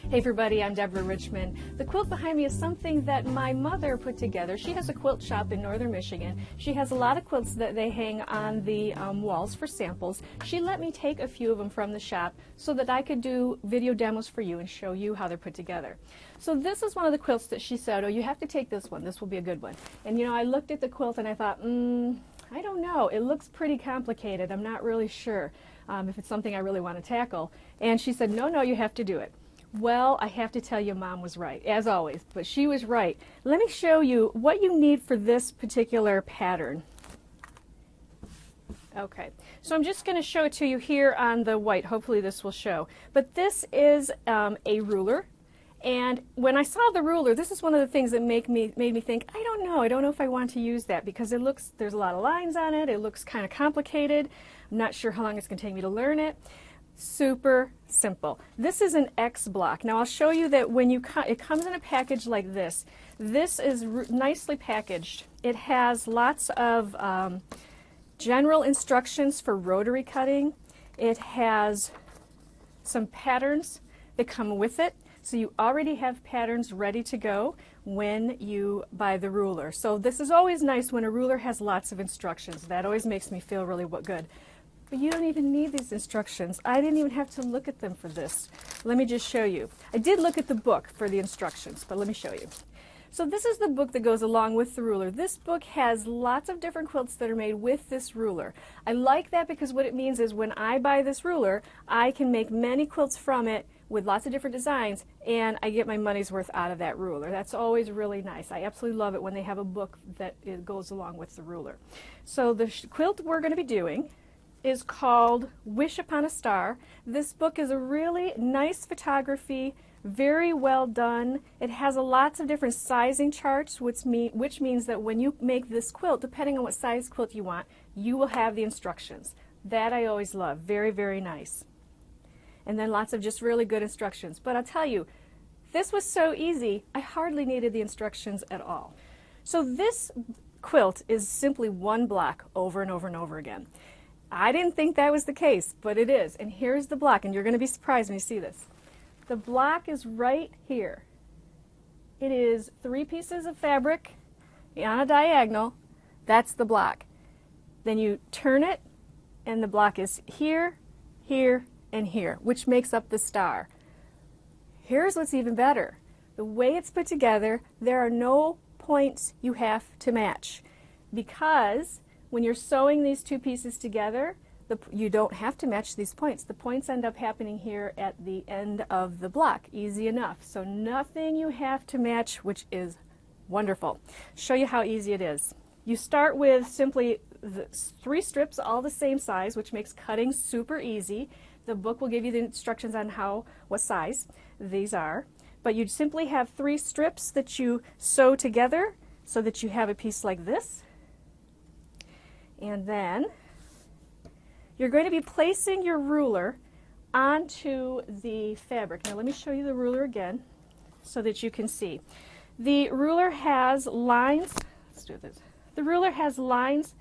Hey everybody, I'm Deborah Richmond. The quilt behind me is something that my mother put together. She has a quilt shop in northern Michigan. She has a lot of quilts that they hang on the walls for samples. She let me take a few of them from the shop so that I could do video demos for you and show you how they're put together. So this is one of the quilts that she said, oh, you have to take this one. This will be a good one. And you know, I looked at the quilt and I thought, I don't know. It looks pretty complicated. I'm not really sure if it's something I really want to tackle. And she said, no, you have to do it. Well, I have to tell you, Mom was right, as always, but she was right. Let me show you what you need for this particular pattern. Okay, so I'm just going to show it to you here on the white. Hopefully this will show. But this is a ruler, and when I saw the ruler, this is one of the things that made me think, I don't know if I want to use that, because there's a lot of lines on it, it looks kind of complicated. I'm not sure how long it's going to take me to learn it. Super simple. This is an X block. Now I'll show you that when it comes in a package like this. This is nicely packaged. It has lots of general instructions for rotary cutting. It has some patterns that come with it. So you already have patterns ready to go when you buy the ruler. So this is always nice when a ruler has lots of instructions. That always makes me feel really good. But you don't even need these instructions. I didn't even have to look at them for this. Let me just show you. I did look at the book for the instructions, but let me show you. So this is the book that goes along with the ruler. This book has lots of different quilts that are made with this ruler. I like that because what it means is when I buy this ruler, I can make many quilts from it with lots of different designs, and I get my money's worth out of that ruler. That's always really nice. I absolutely love it when they have a book that goes along with the ruler. So the quilt we're going to be doing is called Wish Upon a Star. This book is a really nice photography, very well done. It has lots of different sizing charts, which means that when you make this quilt, depending on what size quilt you want, you will have the instructions. That I always love. Very, very nice. And then lots of just really good instructions. But I'll tell you, this was so easy, I hardly needed the instructions at all. So this quilt is simply one block over and over and over again. I didn't think that was the case, but it is. And here's the block, and you're going to be surprised when you see this. The block is right here. It is 3 pieces of fabric on a diagonal. That's the block. Then you turn it, and the block is here, here, and here, which makes up the star. Here's what's even better. The way it's put together, there are no points you have to match, because when you're sewing these 2 pieces together, you don't have to match these points. The points end up happening here at the end of the block. Easy enough. So nothing you have to match, which is wonderful. Show you how easy it is. You start with simply 3 strips, all the same size, which makes cutting super easy. The book will give you the instructions on what size these are. But you simply have 3 strips that you sew together so that you have a piece like this. And then you're going to be placing your ruler onto the fabric. Now let me show you the ruler again so that you can see. The ruler has lines. Let's do this. The ruler has lines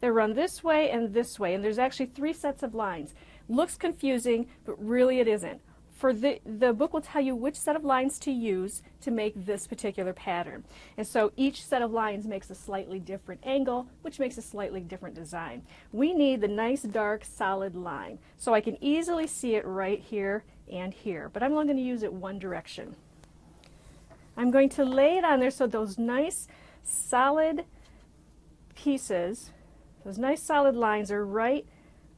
that run this way, and there's actually 3 sets of lines. Looks confusing, but really it isn't. For the book will tell you which set of lines to use to make this particular pattern. And so each set of lines makes a slightly different angle, which makes a slightly different design. We need the nice dark solid line. So I can easily see it right here and here, but I'm only going to use it one direction. I'm going to lay it on there so those nice solid pieces, those nice solid lines are right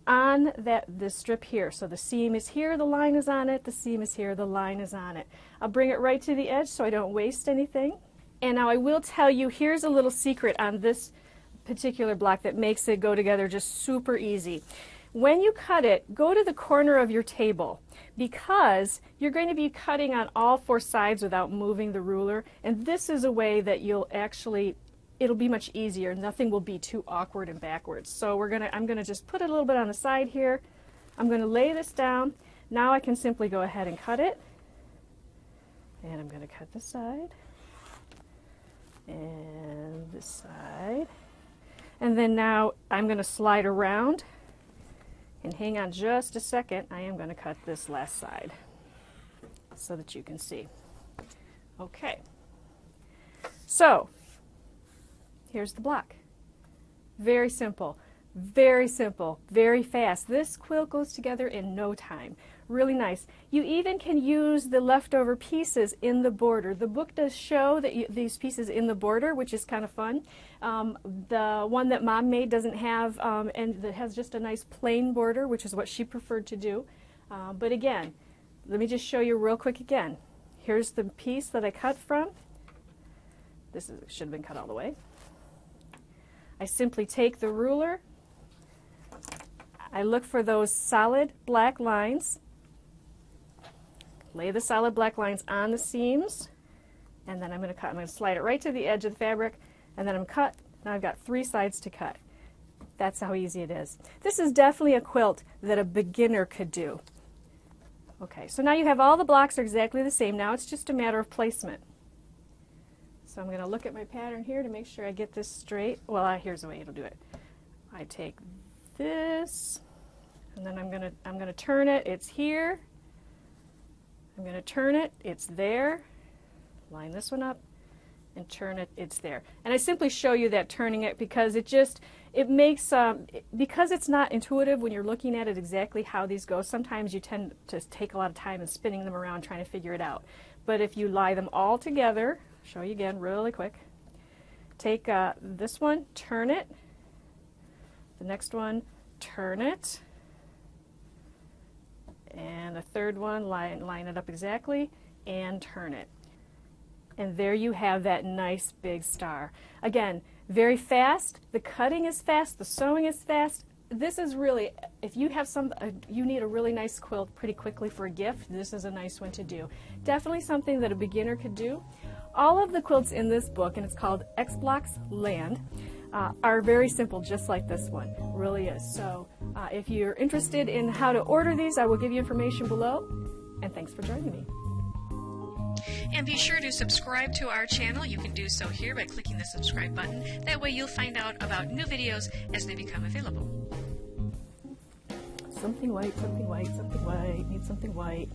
on this strip here. So the seam is here, the line is on it, the seam is here, the line is on it. I'll bring it right to the edge so I don't waste anything. And now I will tell you, here's a little secret on this particular block that makes it go together just super easy. When you cut it, go to the corner of your table, because you're going to be cutting on all 4 sides without moving the ruler, and this is a way that it'll be much easier. Nothing will be too awkward and backwards. So I'm gonna just put it a little bit on the side here. I'm gonna lay this down. Now I can simply go ahead and cut it. And I'm gonna cut this side and this side. And then now I'm gonna slide around, and hang on just a second. I am gonna cut this last side. so that you can see. Okay, so here's the block. Very simple, very simple, very fast. This quilt goes together in no time. Really nice. You even can use the leftover pieces in the border. The book does show that these pieces in the border, which is kind of fun. The one that Mom made doesn't have, and that has just a nice plain border, which is what she preferred to do. But again, let me just show you real quick again. Here's the piece that I cut from. This should have been cut all the way. I simply take the ruler, I look for those solid black lines, lay the solid black lines on the seams, and then I'm going to cut. I'm going to slide it right to the edge of the fabric, and then I'm cut. Now I've got 3 sides to cut. That's how easy it is. This is definitely a quilt that a beginner could do. Okay, so now you have all the blocks are exactly the same. Now it's just a matter of placement. So I'm going to look at my pattern here to make sure I get this straight. Well, here's the way it'll do it. I take this, and then I'm going to turn it. It's here. I'm going to turn it. It's there. Line this one up and turn it. It's there. And I simply show you that turning it because it makes because it's not intuitive when you're looking at it exactly how these go. Sometimes you tend to take a lot of time in spinning them around trying to figure it out. But if you lie them all together, show you again really quick. Take this one, turn it. The next one, turn it. And the third one, line it up exactly and turn it. And there you have that nice big star. Again, very fast. The cutting is fast. The sewing is fast. This is really, if you have you need a really nice quilt pretty quickly for a gift, this is a nice one to do. Definitely something that a beginner could do. All of the quilts in this book, and it's called X Blocks Land, are very simple, just like this one. Really is. So if you're interested in how to order these, I will give you information below. And thanks for joining me. And be sure to subscribe to our channel. You can do so here by clicking the subscribe button. That way you'll find out about new videos as they become available. Something white, something white, something white, need something white.